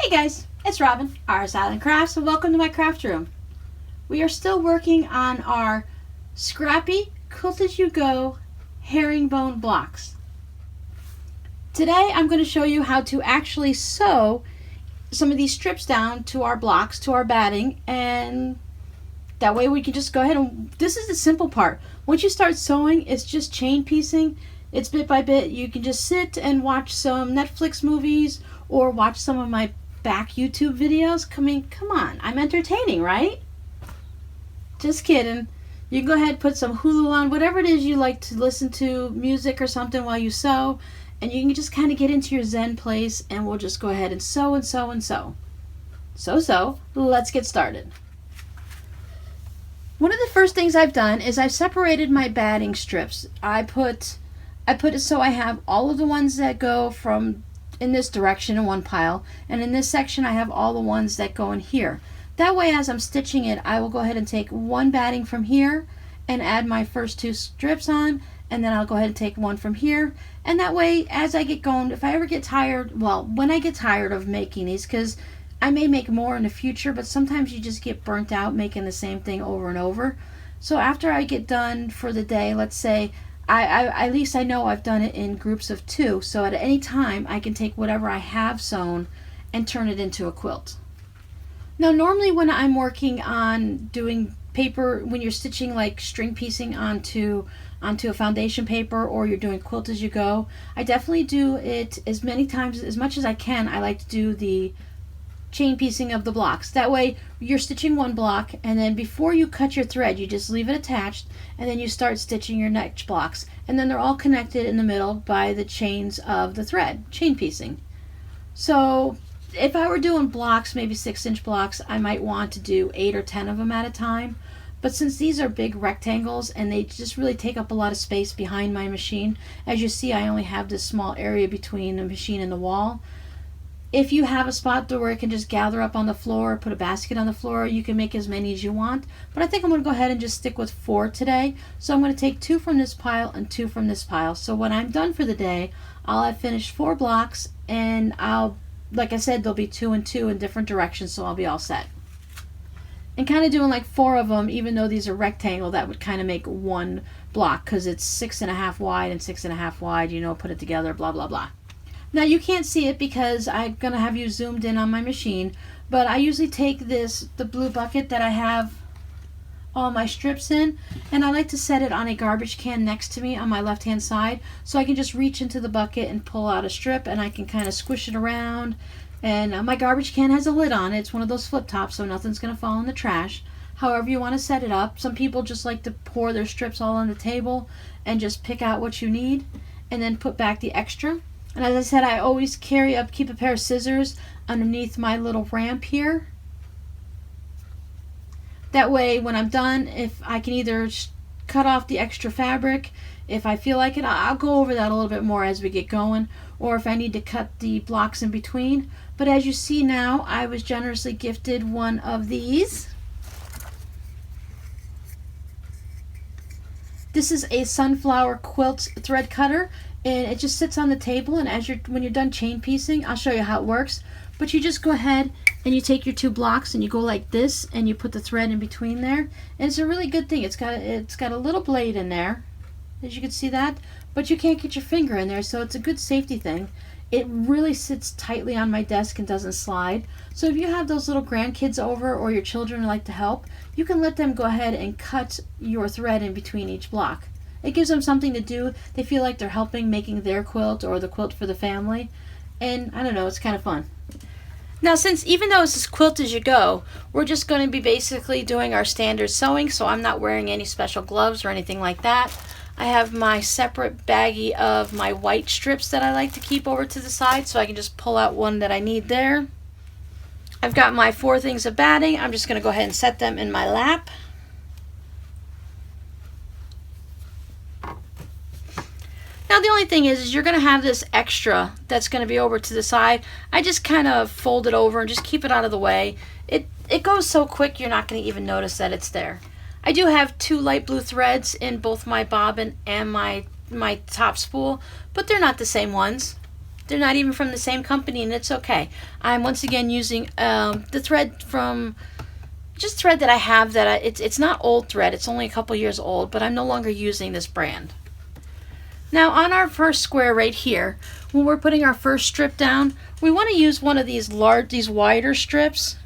Hey guys, it's Robin, RsIslandCrafts, and welcome to my craft room. We are still working on our Scrappy Quilt As You Go Herringbone Blocks. Today I'm going to show you how to actually sew some of these strips down to our blocks, to our batting, and that way we can just go ahead and, this is the simple part. Once you start sewing, it's just chain piecing. It's bit by bit. You can just sit and watch some Netflix movies or watch some of my back YouTube videos. Come on, I'm entertaining, right? Just kidding. You can go ahead and put some Hulu on, whatever it is you like to listen to, music or something while you sew, and you can just kind of get into your zen place, and we'll just go ahead and sew and sew and sew. So, let's get started. One of the first things I've done is I've separated my batting strips. I put it so I have all of the ones that go from in this direction in one pile, and in this section I have all the ones that go in here. That way, as I'm stitching it, I will go ahead and take one batting from here and add my first two strips on, and then I'll go ahead and take one from here, and that way as I get going, if I ever get tired, well, when I get tired of making these, because I may make more in the future, but sometimes you just get burnt out making the same thing over and over. So after I get done for the day, let's say at least I know I've done it in groups of 2, so at any time I can take whatever I have sewn and turn it into a quilt. Now normally when I'm working on doing paper, when you're stitching like string piecing onto a foundation paper, or you're doing quilt as you go, I definitely do it as many times, as much as I can. I like to do the chain piecing of the blocks. That way you're stitching one block, and then before you cut your thread, you just leave it attached, and then you start stitching your next blocks, and then they're all connected in the middle by the chains of the thread, chain piecing. So if I were doing blocks, maybe 6-inch blocks, I might want to do 8 or 10 of them at a time. But since these are big rectangles and they just really take up a lot of space behind my machine, as you see, I only have this small area between the machine and the wall. If you have a spot where it can just gather up on the floor, put a basket on the floor, you can make as many as you want. But I think I'm going to go ahead and just stick with 4 today. So I'm going to take 2 from this pile and 2 from this pile. So when I'm done for the day, I'll have finished 4 blocks, and like I said, there'll be 2 and 2 in different directions, so I'll be all set. And kind of doing like 4 of them, even though these are rectangle, that would kind of make one block, because it's 6.5 wide and 6.5 wide, you know, put it together, blah, blah, blah. Now you can't see it because I'm going to have you zoomed in on my machine, but I usually take the blue bucket that I have all my strips in, and I like to set it on a garbage can next to me on my left hand side, so I can just reach into the bucket and pull out a strip, and I can kind of squish it around. And my garbage can has a lid on it. It's one of those flip tops, so nothing's going to fall in the trash. However you want to set it up. Some people just like to pour their strips all on the table and just pick out what you need and then put back the extra. And as I said, I always keep a pair of scissors underneath my little ramp here. That way when I'm done, if I can either cut off the extra fabric, if I feel like it, I'll go over that a little bit more as we get going, or if I need to cut the blocks in between. But as you see now, I was generously gifted one of these. This is a sunflower quilt thread cutter, and it just sits on the table, and when you're done chain piecing, I'll show you how it works. But you just go ahead and you take your 2 blocks and you go like this, and you put the thread in between there. And it's a really good thing. It's got a little blade in there, as you can see that, but you can't get your finger in there, so it's a good safety thing. It really sits tightly on my desk and doesn't slide. So if you have those little grandkids over, or your children like to help, you can let them go ahead and cut your thread in between each block. It gives them something to do. They feel like they're helping making their quilt or the quilt for the family. And I don't know, it's kind of fun. Now, since even though it's quilt as you go, we're just going to be basically doing our standard sewing, so I'm not wearing any special gloves or anything like that. I have my separate baggie of my white strips that I like to keep over to the side, so I can just pull out one that I need there. I've got my 4 things of batting. I'm just going to go ahead and set them in my lap. Now the only thing is you're going to have this extra that's going to be over to the side. I just kind of fold it over and just keep it out of the way. It goes so quick you're not going to even notice that it's there. I do have 2 light blue threads in both my bobbin and my top spool, but they're not the same ones. They're not even from the same company, and it's okay. I'm once again using the thread from just thread that I have that it's not old thread. It's only a couple years old, but I'm no longer using this brand. Now on our first square right here, when we're putting our first strip down, we want to use one of these wider strips.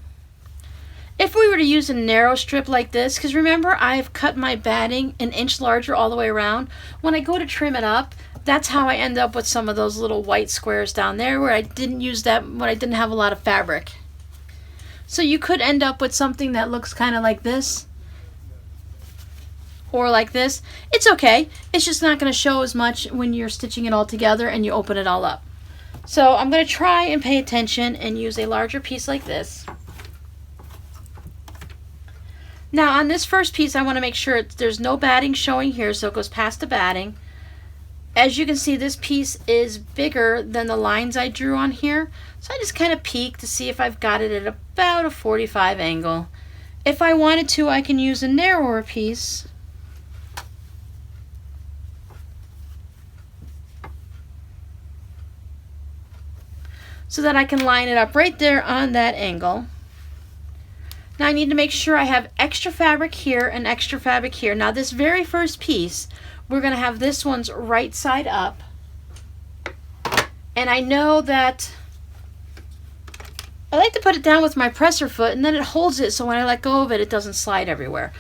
If we were to use a narrow strip like this, because remember I've cut my batting an inch larger all the way around, when I go to trim it up, that's how I end up with some of those little white squares down there where I didn't use that when I didn't have a lot of fabric. So you could end up with something that looks kind of like this, or like this. It's okay. It's just not going to show as much when you're stitching it all together and you open it all up. So I'm going to try and pay attention and use a larger piece like this. Now on this first piece, I want to make sure there's no batting showing here, so it goes past the batting. As you can see, this piece is bigger than the lines I drew on here, so I just kind of peek to see if I've got it at about a 45 angle. If I wanted to, I can use a narrower piece. So that I can line it up right there on that angle. Now I need to make sure I have extra fabric here and extra fabric here. Now this very first piece, we're going to have this one's right side up. And I know that I like to put it down with my presser foot, and then it holds it so when I let go of it, it doesn't slide everywhere.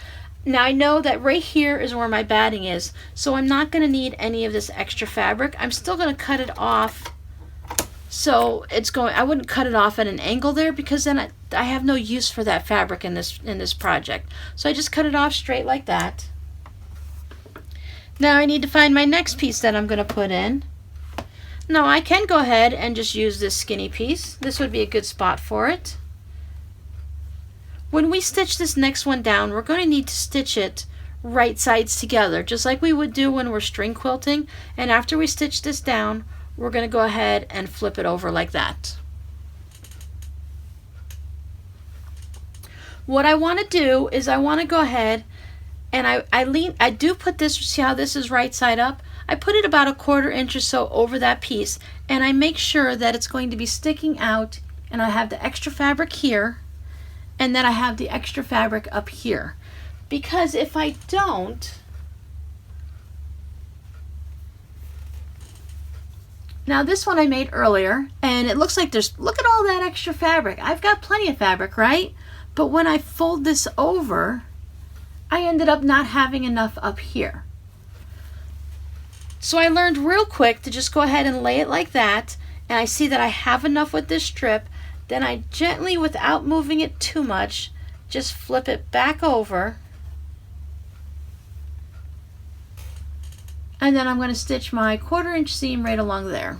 Now I know that right here is where my batting is, so I'm not going to need any of this extra fabric. I'm still going to cut it off. So I wouldn't cut it off at an angle there, because then I have no use for that fabric in this project. So I just cut it off straight like that. Now I need to find my next piece that I'm going to put in. Now I can go ahead and just use this skinny piece. This would be a good spot for it. When we stitch this next one down, we're going to need to stitch it right sides together, just like we would do when we're string quilting. And after we stitch this down, we're going to go ahead and flip it over like that. What I want to do is I want to go ahead and I do put this, see how this is right side up? I put it about a 1/4 inch or so over that piece, and I make sure that it's going to be sticking out, and I have the extra fabric here, and then I have the extra fabric up here. Because if I don't, now this one I made earlier, and it looks like look at all that extra fabric. I've got plenty of fabric, right? But when I fold this over, I ended up not having enough up here. So I learned real quick to just go ahead and lay it like that, and I see that I have enough with this strip. Then I gently, without moving it too much, just flip it back over. And then I'm going to stitch my 1/4 inch seam right along there.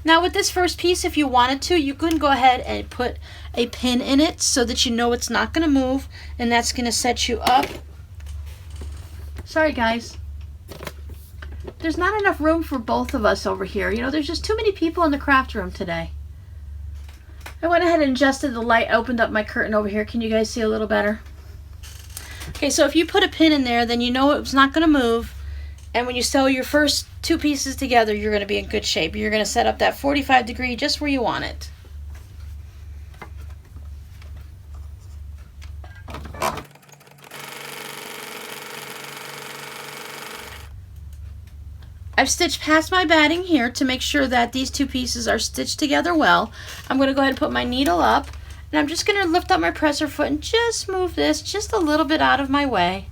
Now with this first piece, if you wanted to, you can go ahead and put a pin in it so that you know it's not going to move, and that's going to set you up. Sorry guys. There's not enough room for both of us over here. You know, there's just too many people in the craft room today. I went ahead and adjusted the light, opened up my curtain over here. Can you guys see a little better? Okay, so if you put a pin in there, then you know it's not going to move. And when you sew your first two pieces together, you're going to be in good shape. You're going to set up that 45 degree just where you want it. I've stitched past my batting here to make sure that these two pieces are stitched together well. I'm going to go ahead and put my needle up, and I'm just going to lift up my presser foot and just move this just a little bit out of my way.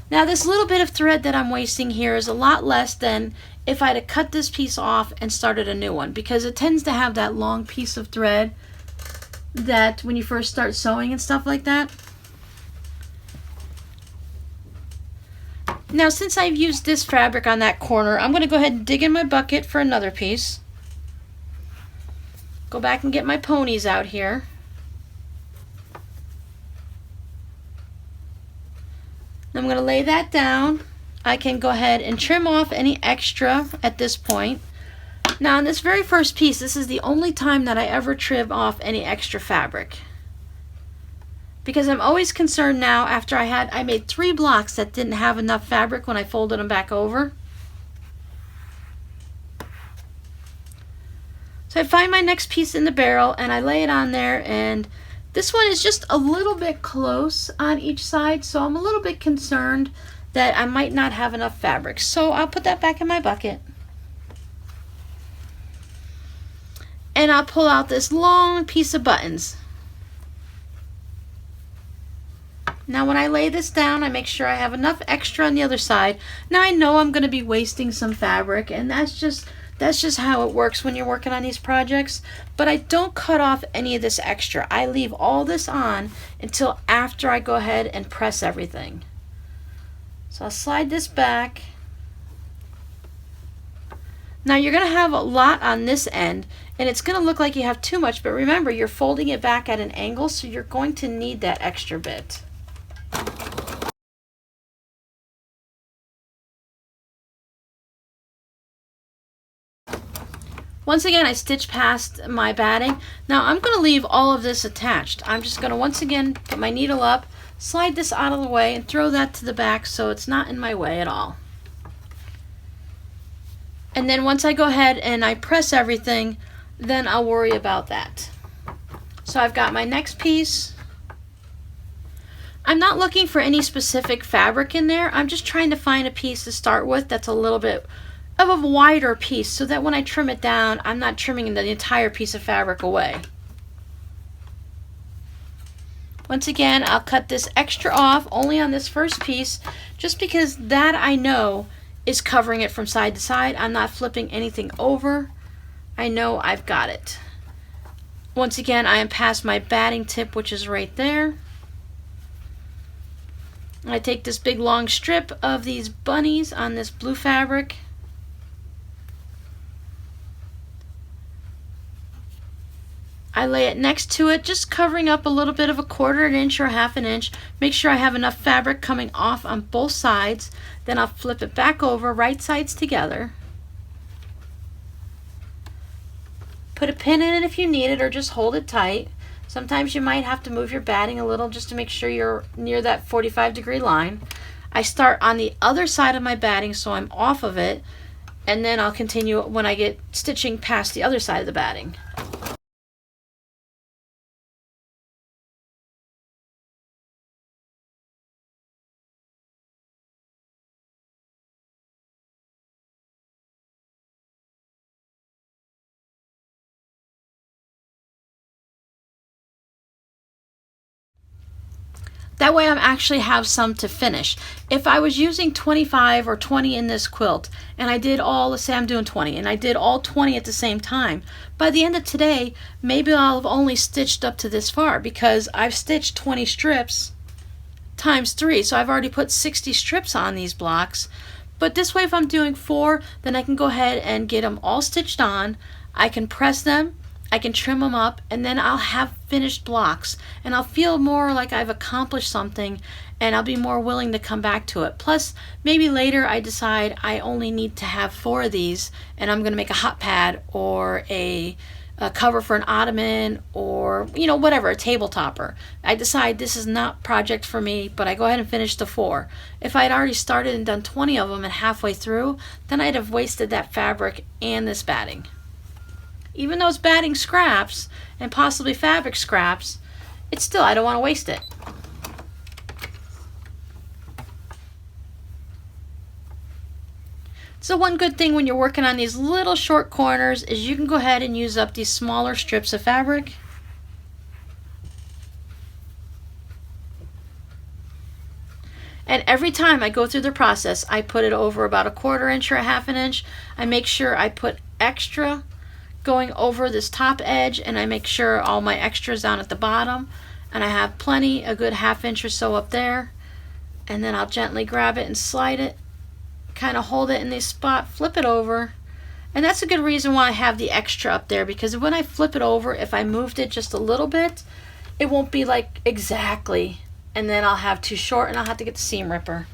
Now this little bit of thread that I'm wasting here is a lot less than if I had cut this piece off and started a new one, because it tends to have that long piece of thread that when you first start sewing and stuff like that. Now since I've used this fabric on that corner, I'm going to go ahead and dig in my bucket for another piece. Go back and get my ponies out here. I'm going to lay that down. I can go ahead and trim off any extra at this point. Now on this very first piece, this is the only time that I ever trim off any extra fabric, because I'm always concerned now, after I made 3 blocks that didn't have enough fabric when I folded them back over. So I find my next piece in the barrel and I lay it on there, and this one is just a little bit close on each side, so I'm a little bit concerned that I might not have enough fabric. So I'll put that back in my bucket. And I'll pull out this long piece of buttons. Now when I lay this down, I make sure I have enough extra on the other side. Now I know I'm going to be wasting some fabric, and that's just how it works when you're working on these projects. But I don't cut off any of this extra. I leave all this on until after I go ahead and press everything. So I'll slide this back. Now you're going to have a lot on this end, and it's going to look like you have too much, but remember, you're folding it back at an angle, so you're going to need that extra bit. Once again, I stitch past my batting. Now I'm going to leave all of this attached. I'm just going to once again put my needle up, slide this out of the way, and throw that to the back so it's not in my way at all. And then once I go ahead and I press everything, then I'll worry about that. So I've got my next piece. I'm not looking for any specific fabric in there. I'm just trying to find a piece to start with that's a little bit of a wider piece, so that when I trim it down, I'm not trimming the entire piece of fabric away. Once again, I'll cut this extra off only on this first piece, just because that I know is covering it from side to side. I'm not flipping anything over. I know I've got it. Once again, I am past my batting tip, which is right there. I take this big long strip of these bunnies on this blue fabric. I lay it next to it, just covering up a little bit of a 1/4 inch or 1/2 inch. Make sure I have enough fabric coming off on both sides. Then I'll flip it back over, right sides together. Put a pin in it if you need it, or just hold it tight. Sometimes you might have to move your batting a little just to make sure you're near that 45-degree line. I start on the other side of my batting so I'm off of it, and then I'll continue when I get stitching past the other side of the batting. That way I actually have some to finish. If I was using 25 or 20 in this quilt, and I did all, let's say I'm doing 20, and I did all 20 at the same time, by the end of today, maybe I'll have only stitched up to this far, because I've stitched 20 strips times 3, so I've already put 60 strips on these blocks. But this way, if I'm doing 4, then I can go ahead and get them all stitched on. I can press them, I can trim them up, and then I'll have finished blocks, and I'll feel more like I've accomplished something, and I'll be more willing to come back to it. Plus, maybe later I decide I only need to have 4 of these, and I'm going to make a hot pad or a cover for an ottoman, or whatever, a table topper. I decide this is not project for me, but I go ahead and finish the 4. If I'd already started and done 20 of them and halfway through, then I'd have wasted that fabric and this batting. Even though it's batting scraps and possibly fabric scraps, it's still, I don't want to waste it. So one good thing when you're working on these little short corners is you can go ahead and use up these smaller strips of fabric. And every time I go through the process, I put it over about a 1/4 inch or a 1/2 inch. I make sure I put extra going over this top edge, and I make sure all my extras down at the bottom, and I have plenty, a good 1/2 inch or so up there. And then I'll gently grab it and slide it, kind of hold it in this spot, flip it over. And that's a good reason why I have the extra up there, because when I flip it over, if I moved it just a little bit, it won't be like exactly, and then I'll have too short and I'll have to get the seam ripper.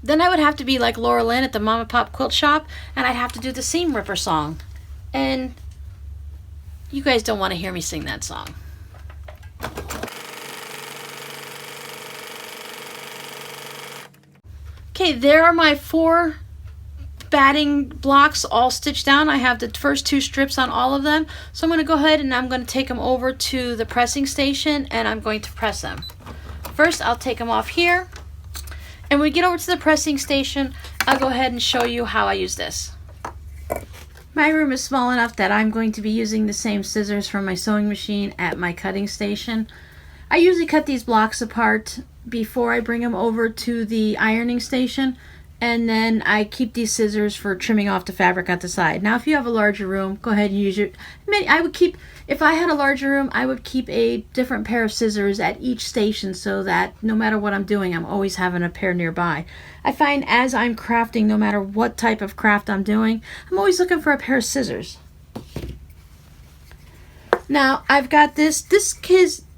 Then I would have to be like Laura Lynn at the Mom and Pop Quilt Shop, and I'd have to do the seam ripper song. And you guys don't want to hear me sing that song. Okay, there are my 4 batting blocks all stitched down. I have the first 2 strips on all of them. So I'm going to go ahead and I'm going to take them over to the pressing station and I'm going to press them. First, I'll take them off here. And when we get over to the pressing station, I'll go ahead and show you how I use this. My room is small enough that I'm going to be using the same scissors from my sewing machine at my cutting station. I usually cut these blocks apart before I bring them over to the ironing station, and then I keep these scissors for trimming off the fabric at the side. Now if you have a larger room, go ahead and use your, if I had a larger room, I would keep a different pair of scissors at each station so that no matter what I'm doing, I'm always having a pair nearby. I find as I'm crafting, no matter what type of craft I'm doing, I'm always looking for a pair of scissors. Now I've got this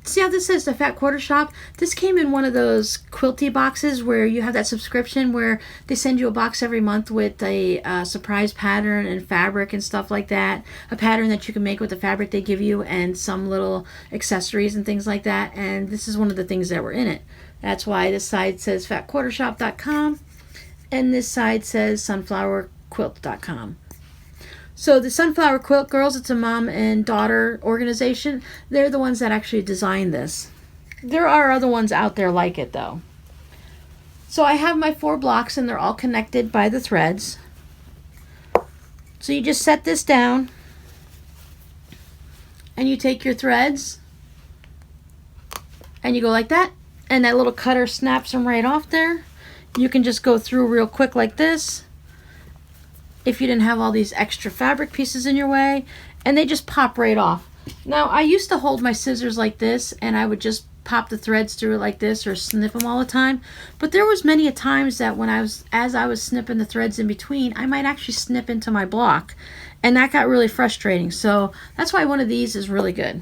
see how this says the Fat Quarter Shop? This came in one of those quilty boxes where you have that subscription where they send you a box every month with a surprise pattern and fabric and stuff like that. A pattern that you can make with the fabric they give you and some little accessories and things like that. And this is one of the things that were in it. That's why this side says fatquartershop.com and this side says sunflowerquilt.com. So the Sunflower Quilt Girls, it's a mom and daughter organization. They're the ones that actually designed this. There are other ones out there like it though. So I have my 4 blocks and they're all connected by the threads. So you just set this down and you take your threads and you go like that, and that little cutter snaps them right off there. You can just go through real quick like this if you didn't have all these extra fabric pieces in your way, and they just pop right off. Now I used to hold my scissors like this and I would just pop the threads through it like this or snip them all the time, but there was many a times that when as I was snipping the threads in between, I might actually snip into my block, and that got really frustrating. So that's why one of these is really good.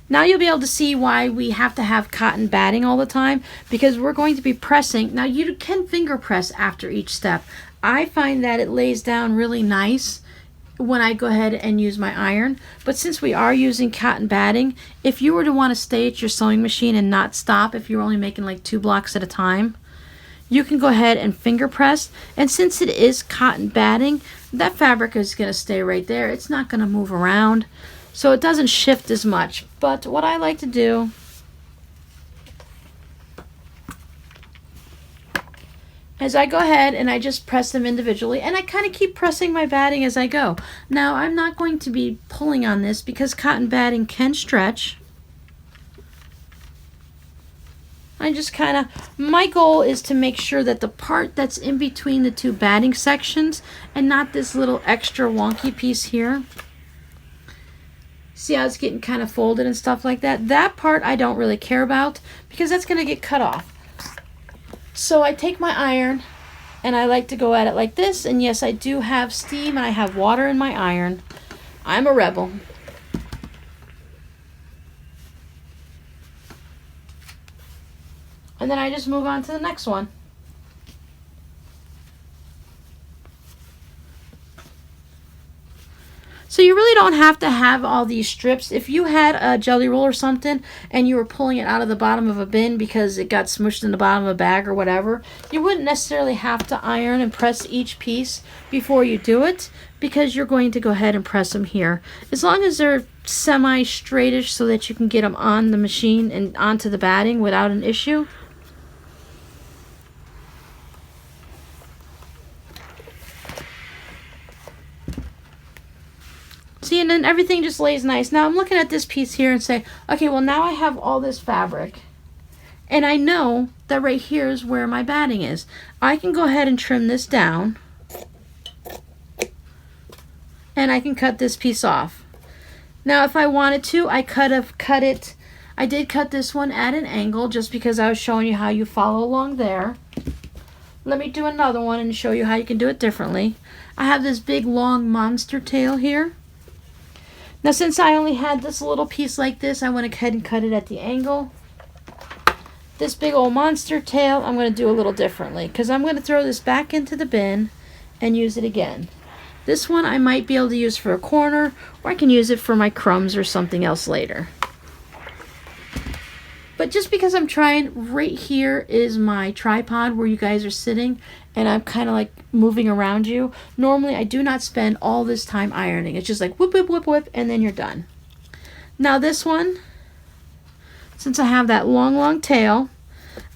Now you'll be able to see why we have to have cotton batting all the time, because we're going to be pressing. Now you can finger press after each step. I find that it lays down really nice when I go ahead and use my iron, but since we are using cotton batting, if you were to want to stay at your sewing machine and not stop, if you're only making like 2 blocks at a time, you can go ahead and finger press, and since it is cotton batting, that fabric is going to stay right there. It's not going to move around. So it doesn't shift as much. But what I like to do is I go ahead and I just press them individually, and I kind of keep pressing my batting as I go. Now I'm not going to be pulling on this because cotton batting can stretch. I just kind of, my goal is to make sure that the part that's in between the 2 batting sections and not this little extra wonky piece here. See how it's getting kind of folded and stuff like that? That part I don't really care about because that's going to get cut off. So I take my iron and I like to go at it like this. And yes, I do have steam and I have water in my iron. I'm a rebel. And then I just move on to the next one. So you really don't have to have all these strips. If you had a jelly roll or something and you were pulling it out of the bottom of a bin because it got smushed in the bottom of a bag or whatever, you wouldn't necessarily have to iron and press each piece before you do it, because you're going to go ahead and press them here. As long as they're semi-straightish so that you can get them on the machine and onto the batting without an issue. See, and then everything just lays nice. Now I'm looking at this piece here and say, okay, well now I have all this fabric. And I know that right here is where my batting is. I can go ahead and trim this down. And I can cut this piece off. Now if I wanted to, I could have cut it. I did cut this one at an angle just because I was showing you how you follow along there. Let me do another one and show you how you can do it differently. I have this big long monster tail here. Now since I only had this little piece like this, I went ahead and cut it at the angle. This big old monster tail, I'm going to do a little differently because I'm going to throw this back into the bin and use it again. This one I might be able to use for a corner, or I can use it for my crumbs or something else later. But But just because I'm trying, right here is my tripod where you guys are sitting, and I'm kind of like moving around you. Normally, I do not spend all this time ironing. It's just like whip, whip, whip, whip, and then you're done. Now this one, since I have that long tail,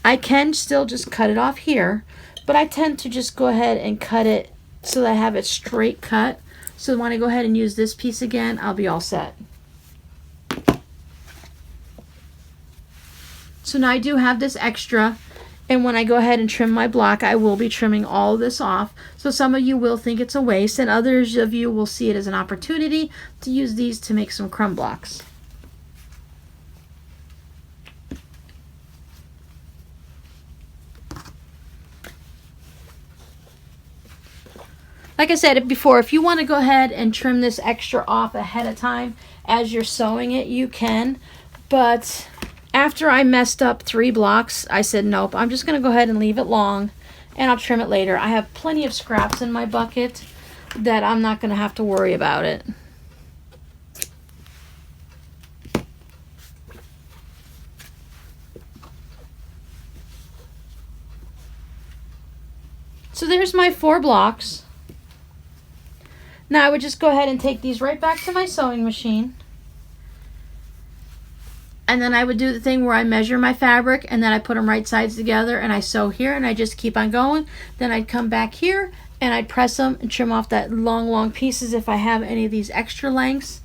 I can still just cut it off here, but I tend to just go ahead and cut it so that I have it straight cut. So when I go ahead and use this piece again, I'll be all set. So now I do have this extra, and when I go ahead and trim my block, I will be trimming all this off. So some of you will think it's a waste, and others of you will see it as an opportunity to use these to make some crumb blocks. Like I said before, if you want to go ahead and trim this extra off ahead of time as you're sewing it, you can. But after I messed up 3 blocks, I said, nope, I'm just going to go ahead and leave it long, and I'll trim it later. I have plenty of scraps in my bucket that I'm not going to have to worry about it. So there's my 4 blocks. Now I would just go ahead and take these right back to my sewing machine. And then I would do the thing where I measure my fabric, and then I put them right sides together, and I sew here, and I just keep on going. Then I'd come back here, and I'd press them and trim off that long pieces if I have any of these extra lengths.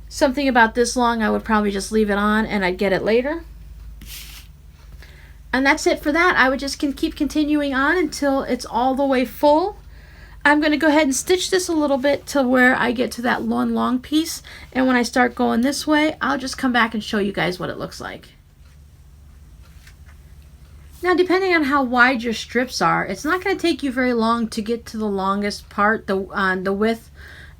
Something about this long, I would probably just leave it on, and I'd get it later. And that's it for that. I would just keep continuing on until it's all the way full. I'm going to go ahead and stitch this a little bit to where I get to that long piece, and when I start going this way, I'll just come back and show you guys what it looks like. Now, depending on how wide your strips are, it's not going to take you very long to get to the longest part, the width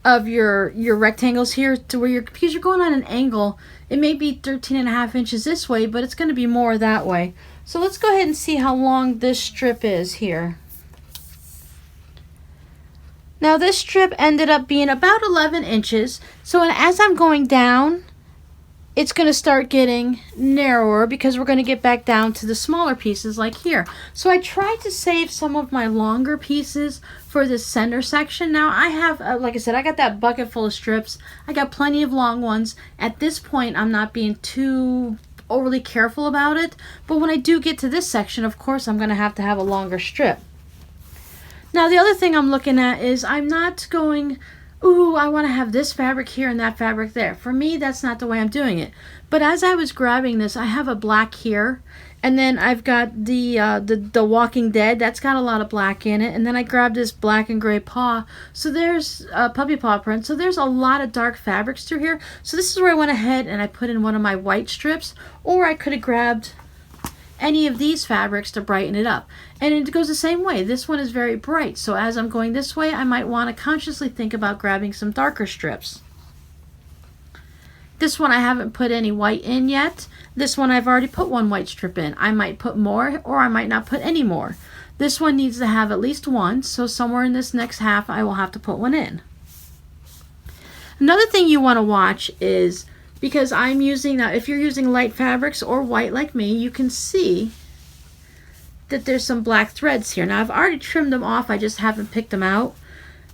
of your rectangles here, to where because you're going on an angle. It may be 13.5 inches this way, but it's going to be more that way. So let's go ahead and see how long this strip is here. Now this strip ended up being about 11 inches. So as I'm going down, it's going to start getting narrower because we're going to get back down to the smaller pieces like here. So I tried to save some of my longer pieces for this center section. Now I have, like I said, I got that bucket full of strips. I got plenty of long ones. At this point, I'm not being too overly careful about it. But when I do get to this section, of course, I'm going to have a longer strip. Now the other thing I'm looking at is I'm not going, ooh, I want to have this fabric here and that fabric there. For me, that's not the way I'm doing it. But as I was grabbing this, I have a black here, and then I've got the Walking Dead. That's got a lot of black in it. And then I grabbed this black and gray paw. So there's a puppy paw print. So there's a lot of dark fabrics through here. So this is where I went ahead and I put in one of my white strips, or I could have grabbed any of these fabrics to brighten it up. And it goes the same way. This one is very bright, so as I'm going this way, I might want to consciously think about grabbing some darker strips. This one I haven't put any white in yet. This one I've already put one white strip in. I might put more, or I might not put any more. This one needs to have at least one, so somewhere in this next half I will have to put one in. Another thing you want to watch is, because I'm using, now if you're using light fabrics or white like me, you can see that there's some black threads here. Now I've already trimmed them off, I just haven't picked them out.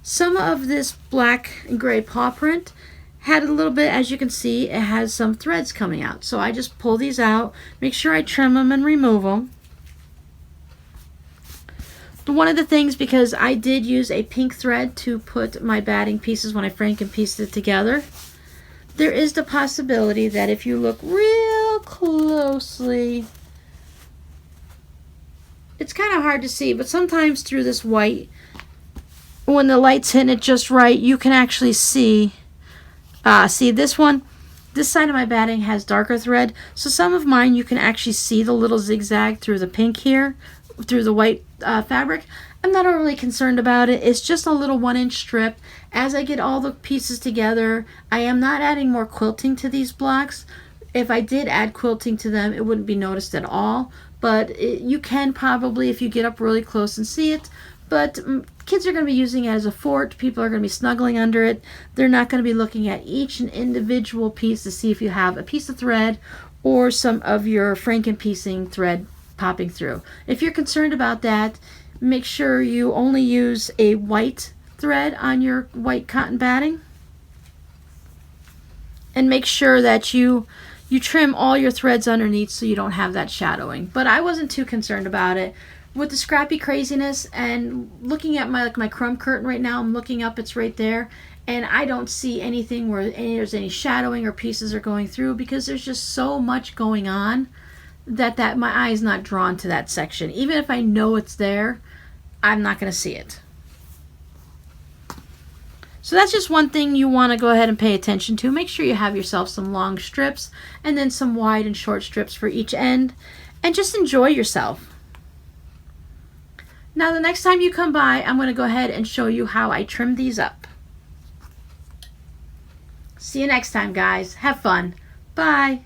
Some of this black and gray paw print had a little bit, as you can see, it has some threads coming out. So I just pull these out, make sure I trim them and remove them. One of the things, because I did use a pink thread to put my batting pieces when I franken pieced it together, there is the possibility that if you look real closely, it's kind of hard to see, but sometimes through this white, when the light's hitting it just right, you can actually see, see this one, this side of my batting has darker thread, so some of mine you can actually see the little zigzag through the pink here, through the white fabric. I'm not overly concerned about it. It's just a little 1-inch strip. As I get all the pieces together, I am not adding more quilting to these blocks. If I did add quilting to them, it wouldn't be noticed at all. But you can probably, if you get up really close and see it. But kids are going to be using it as a fort. People are going to be snuggling under it. They're not going to be looking at each and individual piece to see if you have a piece of thread or some of your frankenpiecing thread popping through. If you're concerned about that, make sure you only use a white thread on your white cotton batting, and make sure that you trim all your threads underneath so you don't have that shadowing. But I wasn't too concerned about it. With the scrappy craziness and looking at my crumb curtain right now, I'm looking up, it's right there, and I don't see anything where there's any shadowing or pieces are going through, because there's just so much going on that my eye's not drawn to that section. Even if I know it's there, I'm not going to see it. So that's just one thing you want to go ahead and pay attention to. Make sure you have yourself some long strips and then some wide and short strips for each end, and just enjoy yourself. Now the next time you come by, I'm going to go ahead and show you how I trim these up. See you next time, guys. Have fun. Bye.